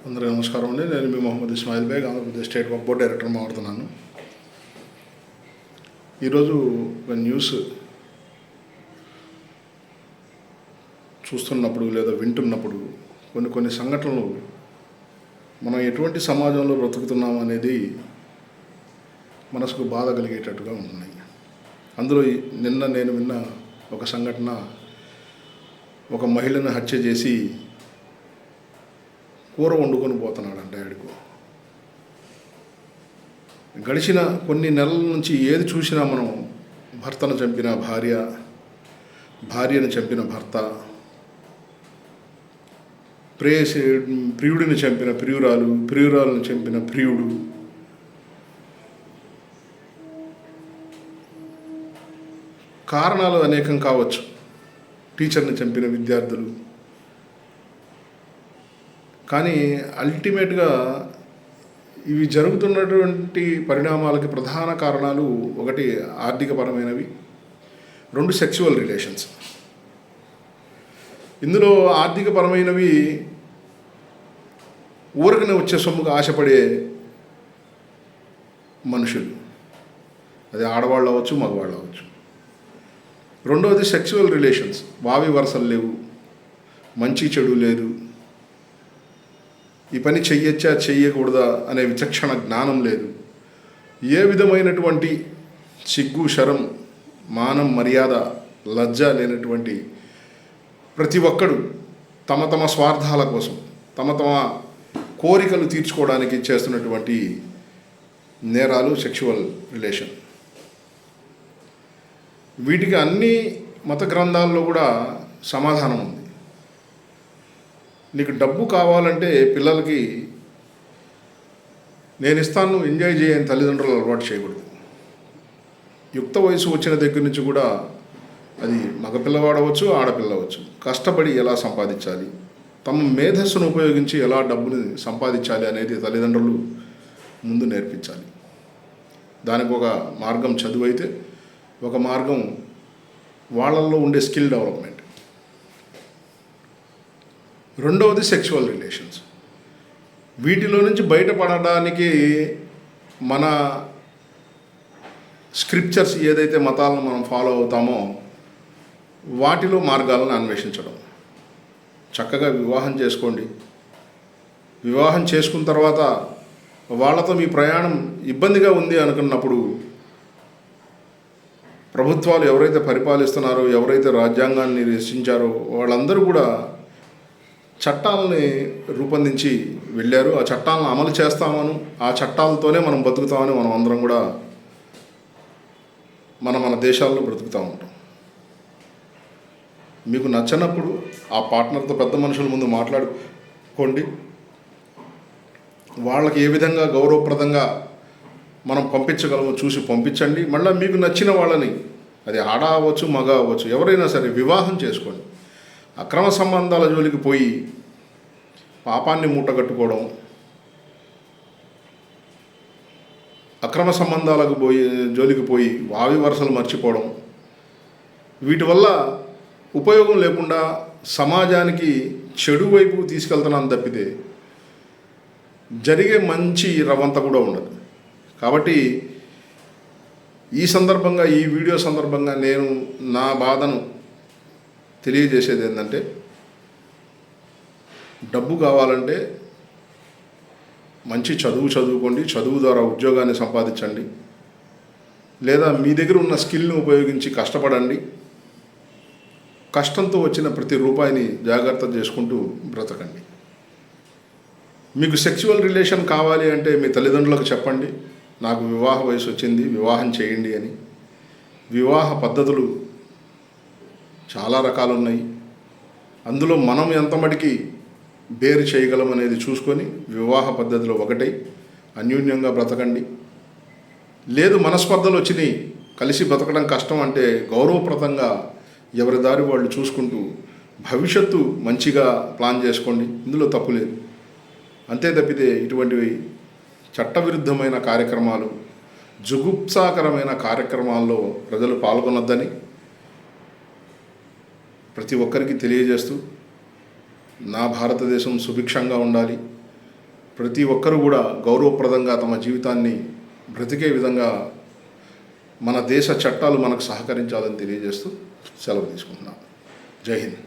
అందరికీ నమస్కారం అండి. నేను మీ మొహమ్మద్ ఇస్మాయిల్ బేగ్, ఆంధ్రప్రదేశ్ స్టేట్ వక్ఫ్ బోర్డ్ డైరెక్టర్ మాట్లాడుతున్నాను. ఈరోజు ఒక న్యూస్ చూస్తున్నప్పుడు లేదా వింటున్నప్పుడు కొన్ని సంఘటనలు మనం ఎటువంటి సమాజంలో బ్రతుకుతున్నాం అనేది మనసుకు బాధ కలిగేటట్టుగా ఉంటున్నాయి. అందులో నిన్న నేను విన్న ఒక సంఘటన, ఒక మహిళను హత్య చేసి కూర వండుకొని పోతున్నాడంట ఆడికు. గడిచిన కొన్ని నెలల నుంచి ఏది చూసినా మనం భర్తను చంపిన భార్య, భార్యను చంపిన భర్త, ప్రియుడిని చంపిన ప్రియురాలు, ప్రియురాలను చంపిన ప్రియుడు, కారణాలు అనేకం కావచ్చు. టీచర్ని చంపిన విద్యార్థులు. కానీ అల్టిమేట్గా ఇవి జరుగుతున్నటువంటి పరిణామాలకి ప్రధాన కారణాలు, ఒకటి ఆర్థికపరమైనవి, రెండు సెక్సువల్ రిలేషన్స్. ఇందులో ఆర్థికపరమైనవి ఊరకనే వచ్చే సొమ్ముకు ఆశపడే మనుషులు, అది ఆడవాళ్ళు అవ్వచ్చు, మగవాళ్ళు అవ్వచ్చు. రెండవది సెక్సువల్ రిలేషన్స్, వావి వరసలు లేవు, మంచి చెడు లేదు, ఈ పని చెయ్యొచ్చా చెయ్యకూడదా అనే విచక్షణ జ్ఞానం లేదు, ఏ విధమైనటువంటి సిగ్గు, శరం, మానం, మర్యాద, లజ్జ లేనటువంటి ప్రతి ఒక్కడు తమ తమ స్వార్థాల కోసం, తమ తమ కోరికలు తీర్చుకోవడానికి చేస్తున్నటువంటి నేరాలు సెక్చువల్ రిలేషన్. వీటికి అన్ని మత గ్రంథాల్లో కూడా సమాధానం ఉంది. నీకు డబ్బు కావాలంటే పిల్లలకి నేను ఇస్తాను, ఎంజాయ్ చేయని తల్లిదండ్రులు అలవాటు చేయకూడదు. యుక్త వయసు వచ్చిన దగ్గర నుంచి కూడా అది మగపిల్లవాడవచ్చు, ఆడపిల్లవచ్చు, కష్టపడి ఎలా సంపాదించాలి, తమ మేధస్సును ఉపయోగించి ఎలా డబ్బుని సంపాదించాలి అనేది తల్లిదండ్రులు ముందు నేర్పించాలి. దానికి ఒక మార్గం చదువు అయితే, ఒక మార్గం వాళ్ళల్లో ఉండే స్కిల్ డెవలప్మెంట్. రెండవది సెక్చువల్ రిలేషన్స్. వీటిలో నుంచి బయటపడడానికి మన స్క్రిప్చర్స్, ఏదైతే మతాలను మనం ఫాలో అవుతామో వాటిలో మార్గాలను అన్వేషించడం. చక్కగా వివాహం చేసుకోండి. వివాహం చేసుకున్న తర్వాత వాళ్ళతో మీ ప్రయాణం ఇబ్బందిగా ఉంది అనుకున్నప్పుడు ప్రభుత్వాలు ఎవరైతే పరిపాలిస్తున్నారో, ఎవరైతే రాజ్యాంగాన్ని రచించారో వాళ్ళందరూ కూడా చట్టాలని రూపొందించి వెళ్ళారు. ఆ చట్టాలను అమలు చేస్తామను, ఆ చట్టాలతోనే మనం బతుకుతామని మనం అందరం కూడా మన దేశాల్లో బ్రతుకుతూ ఉంటాం. మీకు నచ్చనప్పుడు ఆ పార్ట్నర్తో పెద్ద మనుషుల ముందు మాట్లాడుకోండి. వాళ్ళకి ఏ విధంగా గౌరవప్రదంగా మనం పంపించగలమో చూసి పంపించండి. మళ్ళీ మీకు నచ్చిన వాళ్ళని, అది ఆడ అవ్వచ్చు, మగ అవ్వచ్చు, ఎవరైనా సరే వివాహం చేసుకోండి. అక్రమ సంబంధాల జోలికి పోయి పాపాన్ని మూటగట్టుకోవడం, అక్రమ సంబంధాలకు జోలికి పోయి వావి వరసలు మర్చిపోవడం, వీటి వల్ల ఉపయోగం లేకుండా సమాజానికి చెడు వైపు తీసుకెళ్తున్నాను తప్పితే జరిగే మంచి రవంత కూడా ఉండదు. కాబట్టి ఈ సందర్భంగా, ఈ వీడియో సందర్భంగా నేను నా బాధను తెలియజేసేది ఏంటంటే, డబ్బు కావాలంటే మంచి చదువుకోండి, చదువు ద్వారా ఉద్యోగాన్ని సంపాదించండి, లేదా మీ దగ్గర ఉన్న స్కిల్ని ఉపయోగించి కష్టపడండి. కష్టంతో వచ్చిన ప్రతి రూపాయిని జాగ్రత్త చేసుకుంటూ బ్రతకండి. మీకు సెక్చువల్ రిలేషన్ కావాలి అంటే మీ తల్లిదండ్రులకు చెప్పండి, నాకు వివాహ వయసు వచ్చింది, వివాహం చేయండి అని. వివాహ పద్ధతులు చాలా రకాలు ఉన్నాయి. అందులో మనం ఎంత మటుకి బేరు చేయగలం అనేది చూసుకొని వివాహ పద్ధతిలో ఒకటై అన్యోన్యంగా బ్రతకండి. లేదు మనస్పర్ధలు వచ్చినాయి, కలిసి బ్రతకడం కష్టం అంటే గౌరవప్రదంగా ఎవరి దారి వాళ్ళు చూసుకుంటూ భవిష్యత్తు మంచిగా ప్లాన్ చేసుకోండి. ఇందులో తప్పు లేదు. అంతే తప్పితే ఇటువంటివి చట్టవిరుద్ధమైన కార్యక్రమాలు, జుగుప్సాకరమైన కార్యక్రమాల్లో ప్రజలు పాల్గొనొద్దని ప్రతి ఒక్కరికి తెలియజేస్తూ, నా భారతదేశం సుభిక్షంగా ఉండాలి, ప్రతి ఒక్కరూ కూడా గౌరవప్రదంగా తమ జీవితాన్ని బ్రతికే విధంగా మన దేశ చట్టాలు మనకు సహకరించాలని తెలియజేస్తూ సెలవు తీసుకుంటున్నాను. జై హింద్.